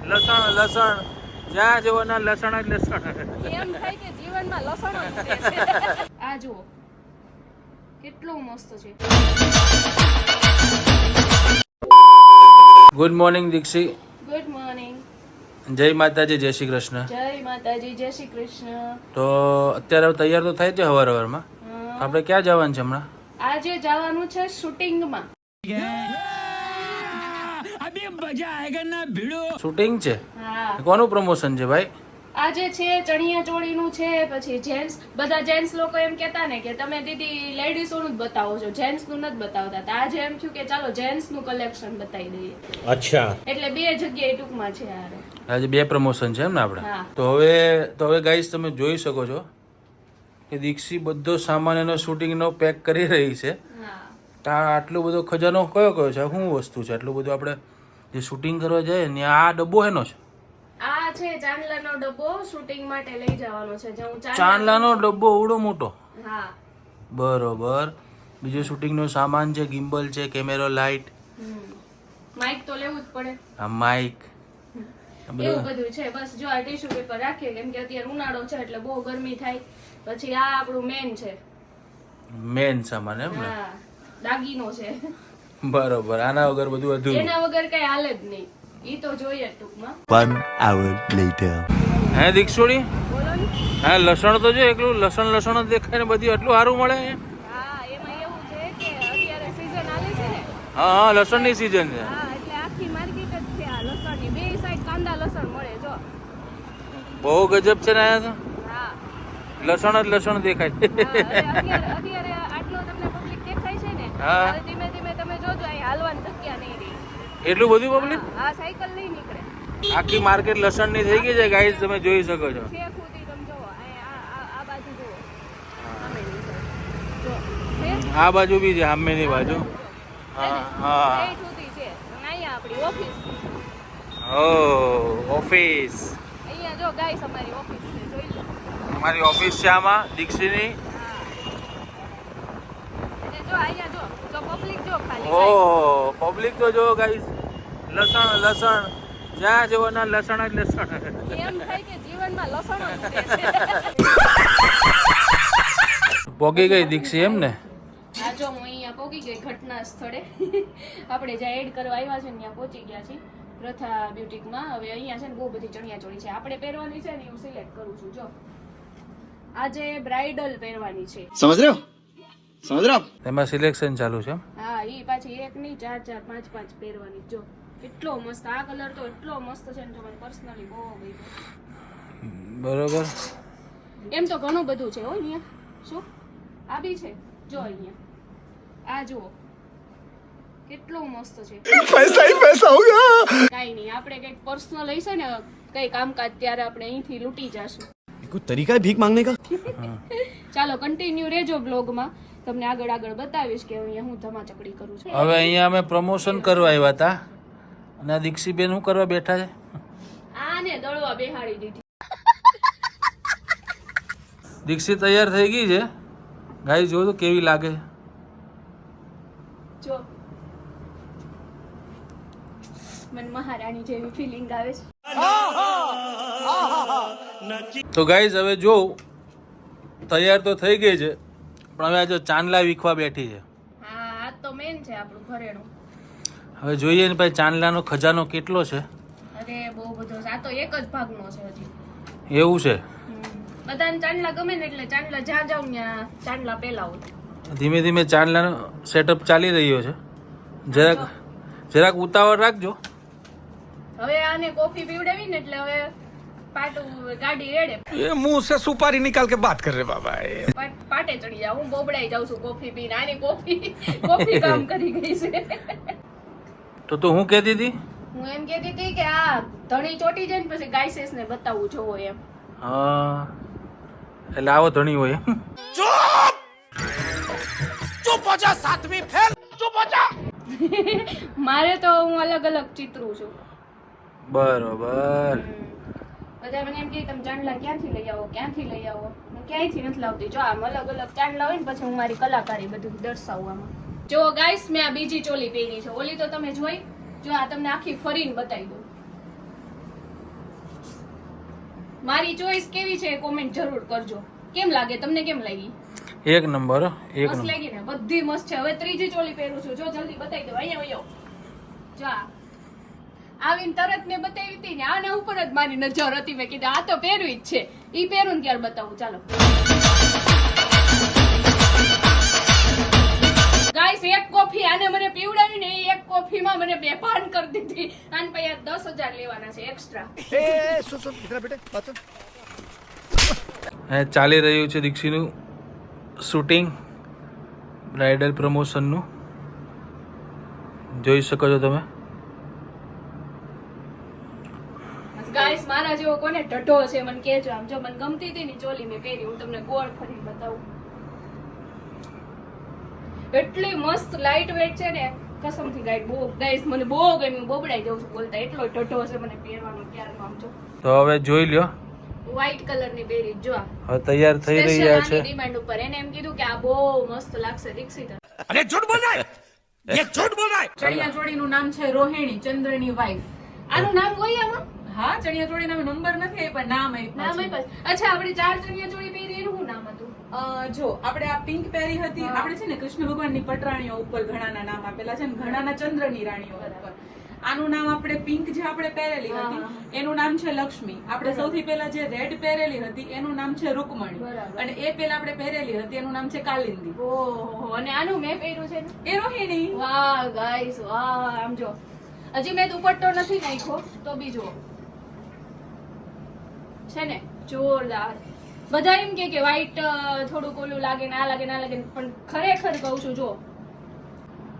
લસણ લસણ જ્યાં જવો ના લસણ જ લસણ. એમ થાય કે જીવનમાં લસણ જ ઉતરે છે. આ જુઓ કેટલું મસ્ત છે. Good morning Dikshi. Good morning. જય માતાજી, જય શ્રી કૃષ્ણ. જય માતાજી, જય શ્રી કૃષ્ણ. તો અત્યારે તૈયાર તો થાય છે હવાર હવારમાં. આપણે ક્યાં જવાનું છે હમણાં? આજે જવાનું છે શૂટિંગમાં. શૂટિંગ છે? હા. કોનું પ્રમોશન છે ભાઈ? આજે છે ચણિયા ચોળીનું છે. પછી જેન્ટ્સ, બધા જેન્ટ્સ લોકો એમ કહેતા ને કે તમે દીદી લેડીઝોનું જ બતાવો છો, જેન્ટ્સનું નથી બતાવતા. તો આજે એમ થયું કે ચાલો જેન્ટ્સનું કલેક્શન બતાવી દઈએ. અચ્છા. એટલે બે જગ્યાએ ટૂંકમાં છે આરે. આજે બે પ્રમોશન છે એમ ને આપણે? હા. તો હવે ગાઈસ તમે જોઈ શકો છો કે દીક્ષી બધો સામાન એનો શૂટિંગનો પેક કરી રહી છે. હા. આટલો બધો ખજાનો કયો છે? શું વસ્તુ છે આટલું બધું? આપણે જે શૂટિંગ કરવા જાય ને આ ડબ્બો એનો છે? આ છે ચાંદલાનો ડબ્બો, શૂટિંગ માટે લઈ જવાનો છે. જે હું ચાંદલાનો ડબ્બો એવડો મોટો? હા. બરોબર. બીજો શૂટિંગનો સામાન છે, ગિમ્બલ છે, કેમેરો, લાઇટ, માઇક તો લેવું જ પડે. આ માઇક, એવું બધું છે. બસ જો આ ટીશ્યુ પેપર રાખીએ કેમ કે અત્યારે ઉનાળો છે એટલે બહુ ગરમી થાય. પછી આ આપણું મેન છે, મેન સામાન એમ ને? હા, દાગીનો છે. બરોબર. આના વગર બધું અધૂરું. એના વગર કઈ હાલે જ નહીં. ઈ તો જોઈએ ટૂંકમાં. 1 hour later. હે દીક્ષોડી, બોલો ને. હા લસણ તો જો એકલું લસણ જ દેખાય ને બધું આટલું સારું મળે. હા, એમાં એવું છે કે અત્યારે સીઝન આલે છે ને. હા, લસણની સીઝન છે. હા, એટલે આખી માર્કેટ જ છે આ લસણની. બે સાઈડ કાંદા લસણ મળે જો. બહુ ગજબ છે ને આયા તો. હા. લસણ દેખાય. અત્યારે આટલો તમને પબ્લિક દેખાય છે ને. હા. હવે ધીમે ધીમે તમે જોજો અહીં હાલવાની જગ્યા નહીં રહી. એટલું બધું પબ્લિક? આ સાયકલ નહીં નીકળે. આખી માર્કેટ લસણની થઈ ગઈ છે ગાઈસ, તમે જોઈ શકો છો. છે ખુદી તમે જોવો. આ બાજુ જોવો. સામેની side. જો. છે? આ બાજુ બી છે, સામેની બાજુ. હા હા. એ ખુદી છે. અને અહીંયા આપણી ઓફિસ. ઓ ઓફિસ. અહીંયા જો ગાઈસ અમારી ઓફિસ છે. જોઈ લો. અમારી ઓફિસ છે આમાં દીક્ષીની. અને જો અહીંયા જો પબ્લિક જો ખાલી. ઓ પબ્લિક તો જો ગાઈસ, લસણ જ્યાં જવો ના લસણ જ લસણ. એમ થાય કે જીવનમાં લસણ જ ઉતરે છે. પોગી ગઈ દીક્ષી એમ ને? આ જો હું અહીંયા પહોંચી ગઈ ઘટના સ્થળે. આપણે જ્યાં એડ કરવા આવ્યા છે ને ત્યાં પહોંચી ગયા છીએ પ્રથા બ્યુટીકમાં. હવે અહીંયા છે ને બહુ બધી ચણિયા ચોળી છે. આપણે પહેરવાની છે ને હું સિલેક્ટ કરું છું. જો આજે બ્રાઇડલ પહેરવાની છે. समझ रहे हो એમાં સિલેક્શન ચાલુ છે? હા, ઈ પાછી એક નહીં 4 4 5 5 પહેરવાની. જો એટલો મસ્ત આ કલર તો એટલો મસ્ત છે ને, તો મને પર્સનલી બહુ ગમ્યો. બરોબર. એમ તો ઘણું બધું છે હો અહીંયા. શું આ બી છે જો અહીંયા. આ જુઓ કેટલું મસ્ત છે. पैसा ही पैसा होगा. કાઈ નહીં, આપણે કંઈક પર્સનલ હશે ને કઈ કામકાજ ત્યારે આપણે અહીંથી લૂંટી જાશું. कोई तरीका है भीख मांगने का? ચાલો કન્ટિન્યુ રહેજો બ્લોગમાં. તમને આગળ બતાવીશ કે અહીંયા હું ધમાચકડી કરું છું. હવે અહીંયા અમે પ્રમોશન કરવા આવ્યા હતા અને આ દીક્ષીબેન શું કરવા બેઠા છે? આને દળવા બેહાડી દીધી. દીક્ષી તૈયાર થઈ ગઈ છે ગાઈ, જો તો કેવી લાગે છે. જો મને મહારાણી જેવી ફિલિંગ આવે છે. તો ગાઈઝ હવે જો તૈયાર તો થઈ ગઈ છે, પણ હવે આ જો ચાંદલા વીખવા બેઠી છે. હા, આ તો મેન છે આપણું ઘરેણું. હવે જોઈએ ને ભાઈ ચાંદલાનો ખજાનો કેટલો છે. અરે બહુ બધો છે. આ તો એક જ ભાગનો છે હજી. એવું છે? બધાને ચાંદલા ગમે ને એટલે ચાંદલા જ્યાં જાઉં ત્યાં ચાંદલા પેલાવું. ધીમે ધીમે ચાંદલાનો સેટઅપ ચાલી રહ્યો છે. જરાક ઉતાવળ રાખજો. હવે આને કોફી પીવડાવી ને એટલે હવે પાટું ગાડી રેડે. ये मुंह से सुपारी निकाल के बात कर रहे बाबा. પાટે ચડી જાવ. હું બોબડાઈ જાઉં છું કોફી પીને. આની કોફી કામ કરી ગઈ છે. તો હું કહેતી હતી, હું એમ કહેતી હતી કે આ ધણી ચોટી જાય ને પછી ગાયસેસ ને બતાવવું જોવો એમ. હા એટલે આવો ધણી હોય. મારે તો હું અલગ અલગ ચિત્રું છું. બરોબર. બધા મને એમ કે તમે ચાંદલા ક્યાંથી લઈ આવો હું ક્યાંયથી નથી લાવતી. જો આમ અલગ અલગ ચાંદલા હોય ને પછી હું મારી કલાકારી બધું દર્શાવવામાં. જો ગાઈસ મેં આ બીજી ચોલી પહેરી છે. ઓલી તો તમે જોઈ. જો આ તમને આખી ફરીને બતાવી દઉં. મારી ચોઈસ કેવી છે કોમેન્ટ જરૂર કરજો. કેમ લાગે તમને, કેમ લાગી? એક નંબર હો, એક મસ્ત નંબર. લાગી ને? બધી મસ્ત છે. હવે ત્રીજી ચોલી પહેરું છું, જો જલ્દી બતાવી દો. અહીંયા વયો જો આ. આવીને તરત મેં બતાવી હતી ને, આના ઉપર જ મારી નજર હતી. મેં કીધું આ તો પહેરવી જ છે. ઈ પહેરું ને ક્યારે બતાવું. ચાલો ગાઈસ, એક કોફી આને મને પીવડાવી ને, એ એક કોફીમાં મને બેભાન કરી દીધી. આને પછી 10,000 લેવાના છે એક્સ્ટ્રા. ચાલી રહ્યું છે દીક્ષીનું શૂટિંગ, બ્રાઇડલ પ્રમોશનનું. જોઈ શકો છો તમે. ગાઈસ, મારા જેવો કોને ઢઢો છે મને કહેજો. આમ જો મને ગમતી હતી ને ચોલી મેં પહેરી, હું તમને ગોળ ફરી બતાવું. એટલી મસ્ત લાઇટ વેટ છે ને, કસમથી ગાઈસ મને બહુ ગમ્યું. બોબડાઈ દઉં છું બોલતા, એટલો ઢઢો છે મને પહેરવાનો ક્યારનો. આમ જો તો હવે જોઈ લ્યો, વ્હાઈટ કલર ની પહેરી. જો હવે તૈયાર થઈ રહ્યા છે. ડિમાન્ડ ઉપર એને એમ કીધું કે આ બહુ મસ્ત લાગશે દીક્ષિત. अरे झूठ बोल रहा है, ये झूठ बोल रहा है. ચણિયા ચોળીનું નામ છે રોહિણી, ચંદ્રની વાઈફ. આનું નામ હોય આમાં? હા, ચણિયા ચોળી નામ નંબર નથી પણ નામ નામ આપ્યું છે. આપ્યું. અચ્છા, આપણે 4 ચણિયા ચોળી પહેરી એનું શું નામ હતું? જો આપણે આ પિંક પહેરી હતી, આપણે છે ને કૃષ્ણ ભગવાનની પટરાણીઓ ઉપર ઘણાના નામ આપેલા છે ને ઘણાના ચંદ્રની રાણીઓ ઉપર. આનું નામ આપણે પિંક જે આપણે પહેરેલી હતી એનું નામ છે લક્ષ્મી. આપણે સૌથી પહેલા જે રેડ પહેરેલી હતી એનું નામ છે રૂકમણી, બરાબર. અને એ પહેલા આપણે પહેરેલી હતી એનું નામ છે કાલિંદી. ઓહો, અને આનું મેં પહેર્યું છે ને? એ રોહિણી. વાહ ગાઈસ, વાહ. આમ જો હજી મેં દુપટ્ટો નથી નાખ્યો તો બી જુઓ છે ને જોરદાર. બધા એમ કે વ્હાઈટ થોડુંક ઓલું લાગે, ના લાગે, ના લાગે, પણ ખરેખર કહું છું જો,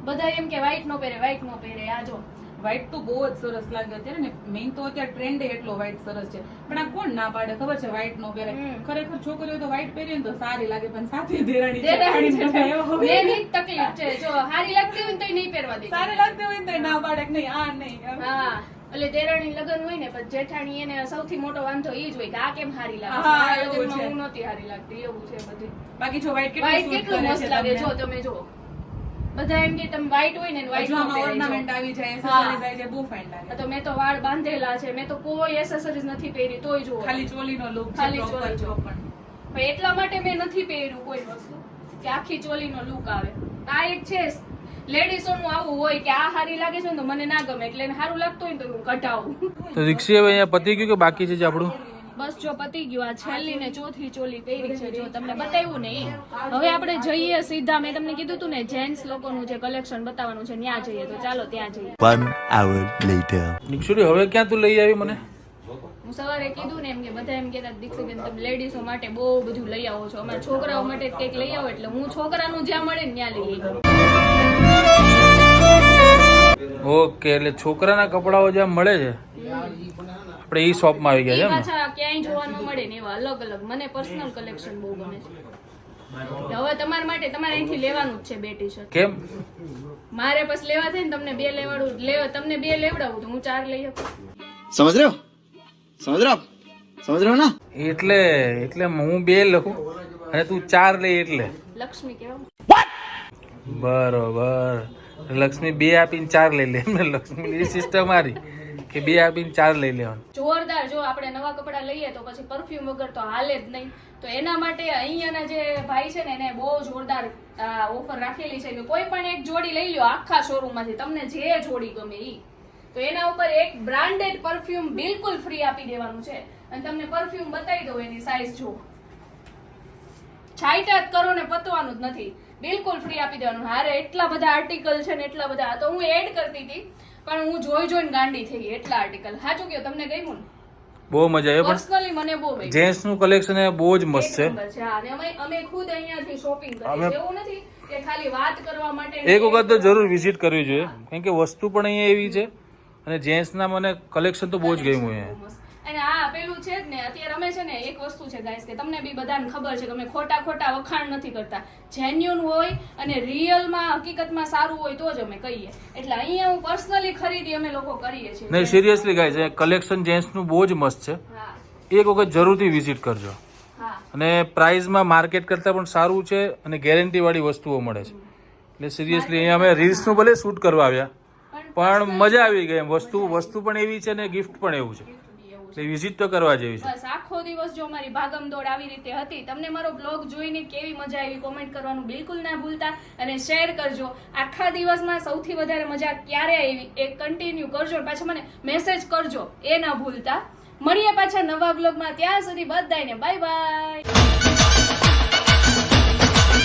બધા એમ કે વ્હાઈટ નો પહેરે, વ્હાઈટ નો પહેરે. આ જો વ્હાઈટ તો બહુ જ સરસ લાગે અત્યારે ને. મેઇન તો અત્યારે ટ્રેન્ડ એટલો વ્હાઈટ સરસ છે, પણ આ કોણ ના પાડે ખબર છે વ્હાઈટ નો પહેરે. ખરેખર છોકરીઓ તો વ્હાઈટ પહેરીએ ને તો સારી લાગે, પણ સાથે દેરાણી દેરાણી જેઠાણી છે. એવો હોય. મેન ઈ જ તકલીફ છે. જો હારી લાગતી હોય ને તોય નહીં પહેરવા દે. સારી લાગતી હોય ને તો ના પાડે કે નહીં આ નહીં. હા, એટલે દેરાણી લગન હોય ને પછી જેઠાણી એને સૌથી મોટો વાંધો ઈ જ હોય કે આ કેમ હારી લાગે. હા, આ એવું લગનમાં છે. હું નહોતી હારી લાગતી, એવું છે બધું. બાકી જો વ્હાઈટ વ્હાઈટ કેટલું કેટલું suit મસ્ત કરે છે લાગે. જો તમને. તમે જો, બધા એમ કે તમે વ્હાઈટ હોય ને વ્હાઈટ જો નો આમાં પહેરાય. ornament આવી જાય, હા. accessories આવી જાય, બહુ fine લાગે. તો મેં તો વાળ બાંધેલા છે, મેં તો કોઈ એસેસરીઝ નથી પહેરી તોય જો ખાલી ચોલીનો look છે, ખાલી proper ચોલી જો. proper. પણ એટલા માટે મેં નથી પહેર્યું કોઈ વસ્તુ કે આખી ચોલીનો લુક આવે. આ એક છે લેડીઝોનું આવું હોય કે આ હારી લાગે છે ને તો મને ના ગમે, એટલે એને સારું લાગતું હોય ને તો હું કઢાવું. તો દીક્ષી હવે અહીંયા પતી ગયું કે બાકી છે જે આપણું? બસ જો પતી ગયું. આ છેલ્લી ને ચોથી ચોલી પહેરી છે, જો તમને બતાવ્યું ને ઈ. હવે આપણે જઈએ સીધા, મેં તમને કીધું તું ને જેન્ટ્સ લોકોનું જે કલેક્શન બતાવવાનું છે ત્યાં જઈએ. તો ચાલો ત્યાં જઈએ. 1 hour later. દીક્ષુડી હવે ક્યાં તું લઈ આવી મને? હું સવારે કીધું ને એમ કે બધા એમ કહેતા દીક્ષાબેન તમે લેડીઝો માટે બહુ બધું લઈ આવો છો, અમારા છોકરાઓ માટે કંઈક લઈ આવો, એટલે હું છોકરાનું જ્યાં મળે ને ત્યાં લઈ આવી. ઓકે, એટલે છોકરાના કપડાઓ જ્યાં મળે છે આપણે ઈ શોપમાં આવી ગયા છે ઈ એમ ને? પાછા ક્યાંય જોવા ન મળે ને એવા અલગ અલગ. મને પર્સનલ કલેક્શન બહુ ગમે છે. હવે તમારા માટે તમારે અહીંથી લેવાનું જ છે 2 ટી-શર્ટ. કેમ? મારે પછી લેવા થાય ને તમને 2 લેવાડું, તમને 2 લેવડાવું તો હું 4 લઈ શકું. समझ रहे हो? समझ रहे हो आप? समझ रहे हो ना? એટલે હું 2 લખું અને તું 4 લે એટલે લક્ષ્મી કેવા બરોબર. લક્ષ્મી 2 આપીને 4 લઈ લે એમને? લક્ષ્મી સિસ્ટમ મારી કે 2 આપીને 4 લઈ લેવાનું. જોરદાર. જો આપણે નવા કપડા લઈએ તો પછી પરફ્યુમ વગર તો હાલે જ નહીં. તો એના માટે અહીંયાના જે ભાઈ છે ને એને બહુ જોરદાર ઓફર રાખેલી છે કે કોઈ પણ એક જોડી લઈ લો આખા શોરૂમ માંથી, તમને જે જોડી ગમે ઈ. તો એના ઉપર એક બ્રાન્ડેડ પરફ્યુમ બિલકુલ ફ્રી આપી દેવાનું છે. અને તમને પરફ્યુમ બતાવી દઉં, એની સાઈઝ જો, છાઈટાત કરો ને પતવાનું જ નથી, બિલકુલ ફ્રી આપી દેવાનું. હારે એટલા બધા આર્ટિકલ છે ને એટલા બધા, તો હું એડ કરતી હતી પણ હું જોઈને ગાંડી થઈ ગઈ. એટલા આર્ટિકલ. સાચું કહો, તમને ગમ્યું ને? બહુ મજા આવી. પર્સનલી મને બહુ ગમ્યું. જેન્ટ્સ નું કલેક્શન બહુ જ મસ્ત છે. એક નંબર છે. હા, અને અમે ખુદ અહીંયાથી શોપિંગ કરીએ છીએ. એવું નથી કે ખાલી વાત કરવા માટે. એક વખત તો જરૂર વિઝિટ કરવી જોઈએ, કારણ કે વસ્તુ પણ અહીંયા એવી છે અને જેન્ટ્સ ના મને કલેક્શન તો બહુ જ ગમ્યું છે. અને આ પેલું છે જ ને, અત્યારે અમે છે ને એક વસ્તુ છે ગાઈસ કે તમને બી બધાને ખબર છે કે અમે ખોટા વખાણ નથી કરતા. જેન્યુન હોય અને રિયલમાં હકીકતમાં સારું હોય તો જ અમે કહીએ. એટલે અહીંયા હું પર્સનલી ખરીદી અમે લોકો કરીએ છીએ. નહીં, સિરિયસલી ગાઈસ, કલેક્શન જેન્ટ્સ નું બહુ જ મસ્ત છે. હા એક વખત જરૂરથી વિઝિટ કરજો. હા. અને પ્રાઇસમાં માર્કેટ કરતાં પણ સારું છે અને ગેરંટી વાળી વસ્તુઓ મળે છે. એટલે સિરિયસલી અહીંયા અમે રીલ્સનું ભલે શૂટ કરવા આવ્યા પણ મજા આવી ગઈ. એમ વસ્તુ પણ એવી છે ને ગિફ્ટ પણ એવું છે. જવું છે. એટલે વિઝિટ તો કરવા જેવી છે. બસ આખો દિવસ જો અમારી ભાગમદોડ આવી રીતે હતી. તમને મારો બ્લોગ જોઈને કેવી મજા આવી કોમેન્ટ કરવાનું બિલકુલ ના ભૂલતા અને શેર કરજો. આખા દિવસમાં સૌથી વધારે મજા ક્યારે આવી એ કન્ટિન્યુ કરજો. પાછા મને મેસેજ કરજો એ ના ભૂલતા. મળીએ પાછા નવા બ્લોગમાં. ત્યાં સુધી બધાને બાય બાય.